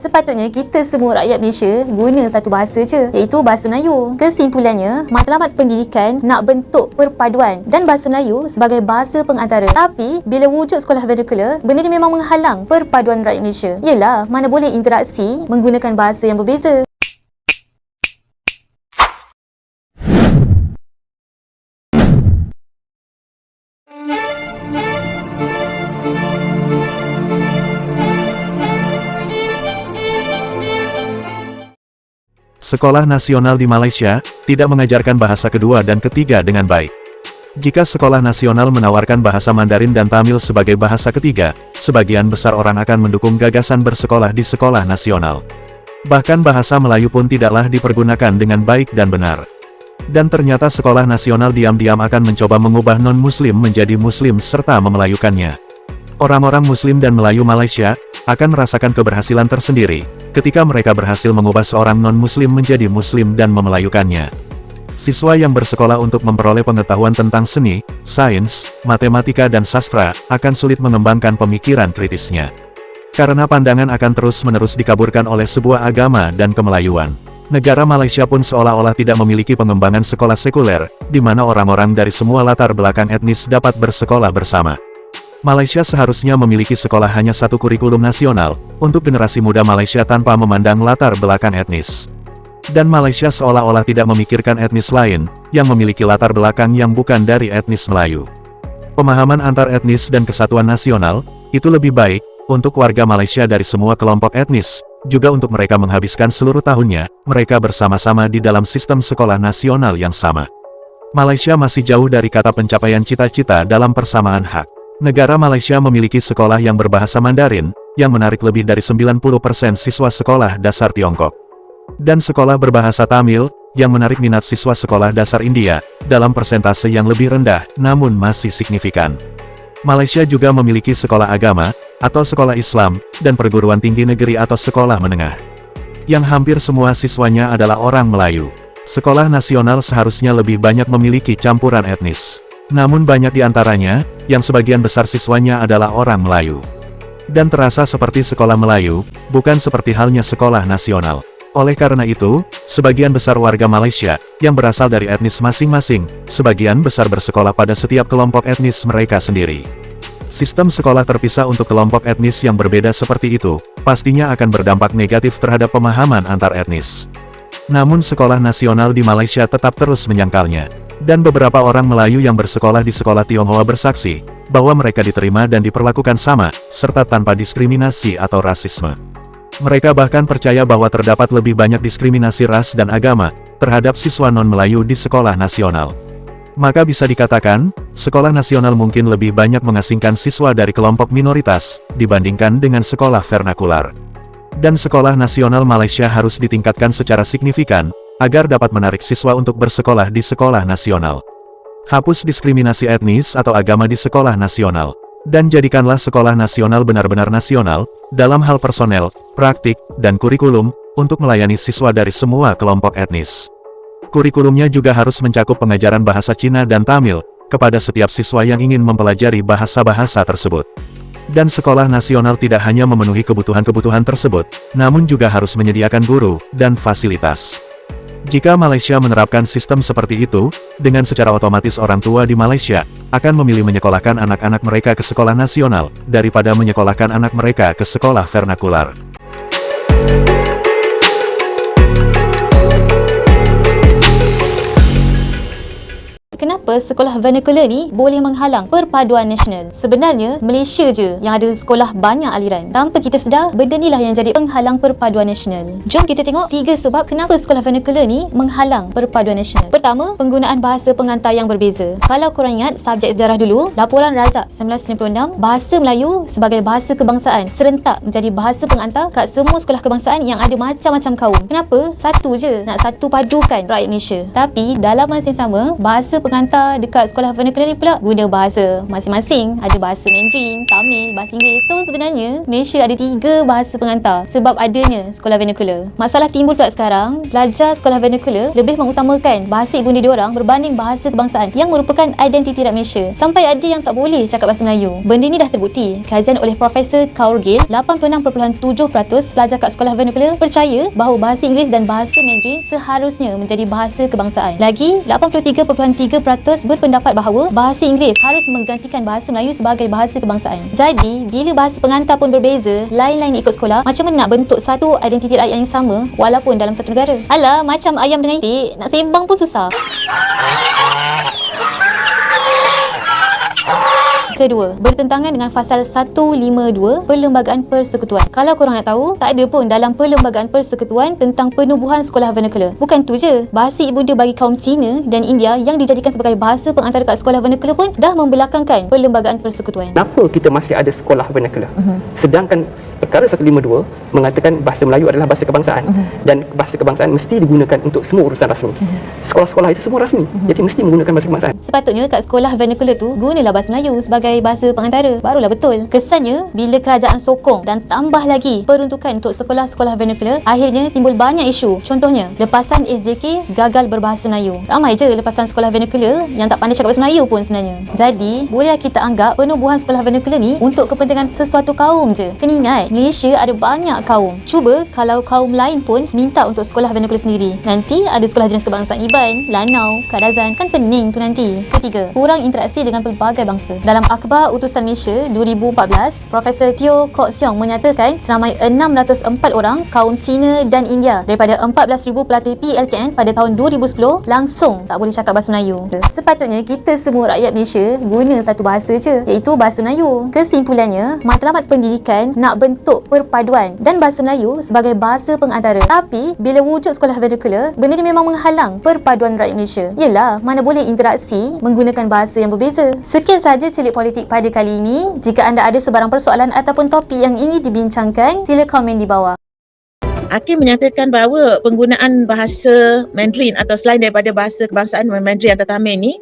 Sepatutnya kita semua rakyat Malaysia guna satu bahasa je, iaitu bahasa Melayu. Kesimpulannya, matlamat pendidikan nak bentuk perpaduan dan bahasa Melayu sebagai bahasa pengantara. Tapi, bila wujud sekolah vernacular, benda ni memang menghalang perpaduan rakyat Malaysia. Yelah, mana boleh interaksi menggunakan bahasa yang berbeza. Sekolah nasional di Malaysia tidak mengajarkan bahasa kedua dan ketiga dengan baik. Jika sekolah nasional menawarkan bahasa Mandarin dan Tamil sebagai bahasa ketiga, sebagian besar orang akan mendukung gagasan bersekolah di sekolah nasional. Bahkan bahasa Melayu pun tidaklah dipergunakan dengan baik dan benar. Dan ternyata sekolah nasional diam-diam akan mencoba mengubah non-Muslim menjadi Muslim serta memelayukannya. Orang-orang Muslim dan Melayu Malaysia akan merasakan keberhasilan tersendiri ketika mereka berhasil mengubah seorang non-Muslim menjadi Muslim dan memelayukannya. Siswa yang bersekolah untuk memperoleh pengetahuan tentang seni, sains, matematika dan sastra akan sulit mengembangkan pemikiran kritisnya. Karena pandangan akan terus-menerus dikaburkan oleh sebuah agama dan kemelayuan. Negara Malaysia pun seolah-olah tidak memiliki pengembangan sekolah sekuler, di mana orang-orang dari semua latar belakang etnis dapat bersekolah bersama. Malaysia seharusnya memiliki sekolah hanya satu kurikulum nasional, untuk generasi muda Malaysia tanpa memandang latar belakang etnis. Dan Malaysia seolah-olah tidak memikirkan etnis lain, yang memiliki latar belakang yang bukan dari etnis Melayu. Pemahaman antar etnis dan kesatuan nasional, itu lebih baik, untuk warga Malaysia dari semua kelompok etnis, juga untuk mereka menghabiskan seluruh tahunnya, mereka bersama-sama di dalam sistem sekolah nasional yang sama. Malaysia masih jauh dari kata pencapaian cita-cita dalam persamaan hak. Negara Malaysia memiliki sekolah yang berbahasa Mandarin, yang menarik lebih dari 90% siswa sekolah dasar Tiongkok. Dan sekolah berbahasa Tamil, yang menarik minat siswa sekolah dasar India, dalam persentase yang lebih rendah, namun masih signifikan. Malaysia juga memiliki sekolah agama, atau sekolah Islam, dan perguruan tinggi negeri atau sekolah menengah. Yang hampir semua siswanya adalah orang Melayu. Sekolah nasional seharusnya lebih banyak memiliki campuran etnis. Namun banyak di antaranya, yang sebagian besar siswanya adalah orang Melayu. Dan terasa seperti sekolah Melayu, bukan seperti halnya sekolah nasional. Oleh karena itu, sebagian besar warga Malaysia, yang berasal dari etnis masing-masing, sebagian besar bersekolah pada setiap kelompok etnis mereka sendiri. Sistem sekolah terpisah untuk kelompok etnis yang berbeda seperti itu, pastinya akan berdampak negatif terhadap pemahaman antar etnis. Namun sekolah nasional di Malaysia tetap terus menyangkalnya. Dan beberapa orang Melayu yang bersekolah di sekolah Tionghoa bersaksi, bahwa mereka diterima dan diperlakukan sama, serta tanpa diskriminasi atau rasisme. Mereka bahkan percaya bahwa terdapat lebih banyak diskriminasi ras dan agama, terhadap siswa non-Melayu di sekolah nasional. Maka bisa dikatakan, sekolah nasional mungkin lebih banyak mengasingkan siswa dari kelompok minoritas, dibandingkan dengan sekolah vernakular. Dan sekolah nasional Malaysia harus ditingkatkan secara signifikan, agar dapat menarik siswa untuk bersekolah di sekolah nasional. Hapus diskriminasi etnis atau agama di sekolah nasional. Dan jadikanlah sekolah nasional benar-benar nasional, dalam hal personel, praktik, dan kurikulum, untuk melayani siswa dari semua kelompok etnis. Kurikulumnya juga harus mencakup pengajaran bahasa Cina dan Tamil, kepada setiap siswa yang ingin mempelajari bahasa-bahasa tersebut. Dan sekolah nasional tidak hanya memenuhi kebutuhan-kebutuhan tersebut, namun juga harus menyediakan guru, dan fasilitas. Jika Malaysia menerapkan sistem seperti itu, dengan secara otomatis orang tua di Malaysia akan memilih menyekolahkan anak-anak mereka ke sekolah nasional, daripada menyekolahkan anak mereka ke sekolah vernakular. Kenapa sekolah vernacular ni boleh menghalang perpaduan nasional? Sebenarnya, Malaysia je yang ada sekolah banyak aliran. Tanpa kita sedar, benda ni lah yang jadi penghalang perpaduan nasional. Jom kita tengok 3 sebab kenapa sekolah vernacular ni menghalang perpaduan nasional. Pertama, penggunaan bahasa pengantar yang berbeza. Kalau korang ingat subjek sejarah dulu, laporan Razak 1996, bahasa Melayu sebagai bahasa kebangsaan serentak menjadi bahasa pengantar kat semua sekolah kebangsaan yang ada macam-macam kaum. Kenapa? Satu je, nak satu padukan rakyat Malaysia. Tapi dalam masa yang sama, bahasa pengantar dekat sekolah vernacular ni pula guna bahasa masing-masing. Ada bahasa Mandarin, Tamil, bahasa Inggeris. So sebenarnya Malaysia ada 3 bahasa pengantar sebab adanya sekolah vernacular. Masalah timbul pula sekarang, pelajar sekolah vernacular lebih mengutamakan bahasa ibunda diorang berbanding bahasa kebangsaan yang merupakan identiti rakyat Malaysia. Sampai ada yang tak boleh cakap bahasa Melayu. Benda ni dah terbukti. Kajian oleh Profesor Kaur Gill, 86.7% pelajar kat sekolah vernacular percaya bahawa bahasa Inggeris dan bahasa Mandarin seharusnya menjadi bahasa kebangsaan. Lagi, 83.3% berpendapat bahawa bahasa Inggeris harus menggantikan bahasa Melayu sebagai bahasa kebangsaan. Jadi, bila bahasa pengantar pun berbeza, lain-lain ikut sekolah, macam mana nak bentuk satu identiti rakyat yang sama walaupun dalam satu negara? Alah, macam ayam dengan itik, nak sembang pun susah. Kedua, bertentangan dengan fasal 152 Perlembagaan Persekutuan. Kalau korang nak tahu, tak ada pun dalam Perlembagaan Persekutuan tentang penubuhan sekolah vernacular. Bukan tu je, bahasa ibunda bagi kaum Cina dan India yang dijadikan sebagai bahasa pengantar kat sekolah vernacular pun dah membelakangkan Perlembagaan Persekutuan. Kenapa kita masih ada sekolah vernacular? Sedangkan perkara 152 mengatakan bahasa Melayu adalah bahasa kebangsaan dan bahasa kebangsaan mesti digunakan untuk semua urusan rasmi. Sekolah-sekolah itu semua rasmi. Jadi mesti menggunakan bahasa kebangsaan. Sepatutnya kat sekolah vernacular tu gunalah bahasa Melayu sebagai bahasa pengantara. Barulah betul. Kesannya bila kerajaan sokong dan tambah lagi peruntukan untuk sekolah-sekolah vernacular, akhirnya timbul banyak isu. Contohnya, lepasan SJK gagal berbahasa Melayu. Ramai je lepasan sekolah vernacular yang tak pandai cakap bahasa Melayu pun sebenarnya. Jadi, boleh kita anggap penubuhan sekolah vernacular ni untuk kepentingan sesuatu kaum je. Kena ingat, Malaysia ada banyak kaum. Cuba kalau kaum lain pun minta untuk sekolah vernacular sendiri. Nanti ada sekolah jenis kebangsaan Iban, Lanau, Kadazan, kan pening tu nanti. Ketiga, kurang interaksi dengan pelbagai bangsa. Dalam Akhbar Utusan Malaysia 2014, Profesor Teo Kok Siong menyatakan seramai 604 orang kaum Cina dan India daripada 14,000 pelatih PLKN pada tahun 2010 langsung tak boleh cakap bahasa Melayu. Sepatutnya kita semua rakyat Malaysia guna satu bahasa je, iaitu bahasa Melayu. Kesimpulannya, Matlamat Pendidikan nak bentuk perpaduan dan bahasa Melayu sebagai bahasa pengantara. Tapi bila wujud sekolah vernacular, benda ni memang menghalang perpaduan rakyat Malaysia. Yelah, mana boleh interaksi menggunakan bahasa yang berbeza. Sekian sahaja celik politik pada kali ini. Jika anda ada sebarang persoalan ataupun topik yang ingin dibincangkan, sila komen di bawah. Hakim menyatakan bahawa penggunaan bahasa Mandarin atau selain daripada bahasa kebangsaan Mandarin atau Tamil ni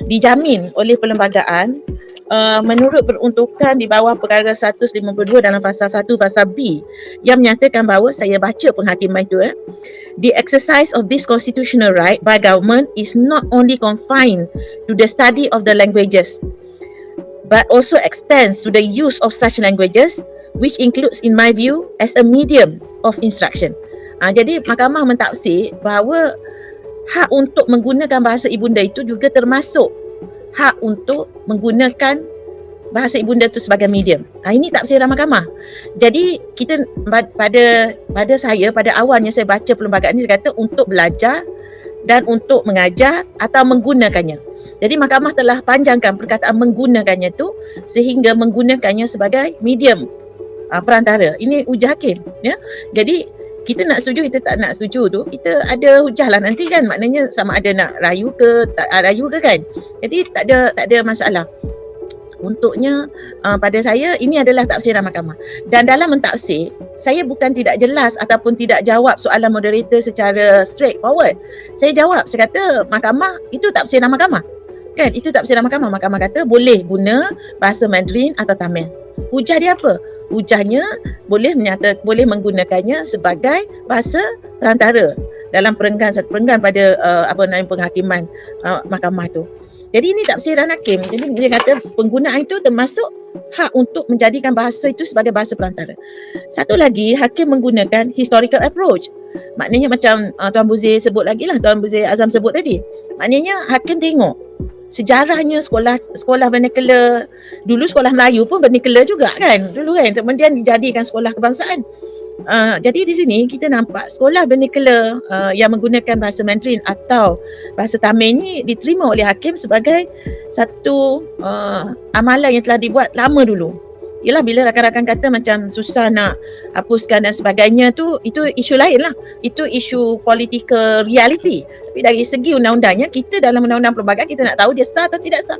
dijamin oleh perlembagaan menurut peruntukan di bawah perkara 152 dalam fasal 1 fasal B yang menyatakan bahawa, saya baca penghakiman itu, the exercise of this constitutional right by government is not only confined to the study of the languages but also extends to the use of such languages, which includes, in my view, as a medium of instruction. Jadi mahkamah mentafsir bahawa hak untuk menggunakan bahasa ibunda itu juga termasuk hak untuk menggunakan bahasa ibunda itu sebagai medium. Ini tafsiran mahkamah. Jadi kita pada saya pada awalnya saya baca perlembagaan ini, saya kata untuk belajar dan untuk mengajar atau menggunakannya. Jadi mahkamah telah panjangkan perkataan menggunakannya tu sehingga menggunakannya sebagai medium perantara. Ini hujah hakim, ya. Jadi kita nak setuju, kita tak nak setuju tu, kita ada hujah lah nanti kan, maknanya sama ada nak rayu ke tak rayu ke kan. Jadi tak ada masalah. Untuknya pada saya ini adalah tafsiran mahkamah. Dan dalam mentafsir, saya bukan tidak jelas ataupun tidak jawab soalan moderator secara straightforward. Saya jawab, saya kata mahkamah itu tafsiran mahkamah. Kan, itu tafsiran mahkamah. Mahkamah kata boleh guna bahasa Mandarin atau Tamil. Hujah dia apa? Hujahnya boleh menggunakannya sebagai bahasa perantara dalam perenggan pada penghakiman mahkamah tu. Jadi ini tafsiran hakim. Jadi dia kata penggunaan itu termasuk hak untuk menjadikan bahasa itu sebagai bahasa perantara. Satu lagi, hakim menggunakan historical approach. Maknanya macam Tuan Buzir sebut lagi lah, Tuan Buzir Azam sebut tadi. Maknanya hakim tengok sejarahnya sekolah vernacular. Dulu sekolah Melayu pun vernacular juga kan dulu kan, kemudian dijadikan sekolah kebangsaan. Jadi di sini kita nampak sekolah vernacular yang menggunakan bahasa Mandarin atau bahasa Tamil ni diterima oleh hakim sebagai satu amalan yang telah dibuat lama dulu. Yalah, bila rakan-rakan kata macam susah nak hapuskan dan sebagainya tu, itu isu lain lah. Itu isu political reality. Tapi dari segi undang-undangnya, kita dalam undang-undang perlembagaan kita nak tahu dia sah atau tidak sah.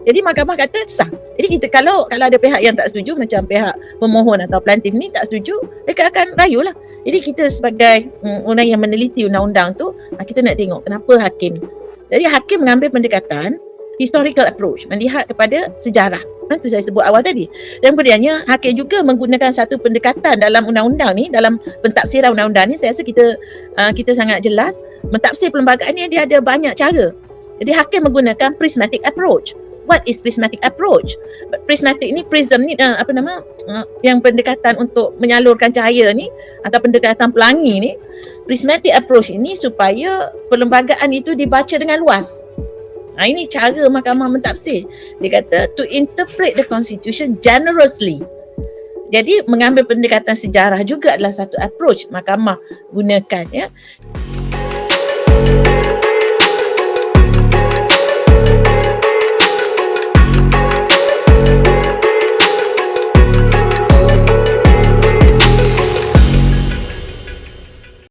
Jadi mahkamah kata sah. Jadi kita kalau ada pihak yang tak setuju, macam pihak pemohon atau plaintiff ni tak setuju, mereka akan rayu lah. Jadi kita sebagai orang yang meneliti undang-undang tu, kita nak tengok kenapa hakim Jadi hakim mengambil pendekatan historical approach, melihat kepada sejarah. Itu saya sebut awal tadi. Dan kemudiannya hakim juga menggunakan satu pendekatan dalam undang-undang ni, dalam pentafsiran undang-undang ni, saya rasa kita sangat jelas mentafsir perlembagaan ni dia ada banyak cara. Jadi hakim menggunakan prismatic approach. What is prismatic approach? Prismatic ni, prism ni yang pendekatan untuk menyalurkan cahaya ni atau pendekatan pelangi ni. Prismatic approach ini supaya perlembagaan itu dibaca dengan luas. Ini cara mahkamah mentafsir. Dia kata to interpret the constitution generously. Jadi mengambil pendekatan sejarah juga adalah satu approach mahkamah gunakan, ya.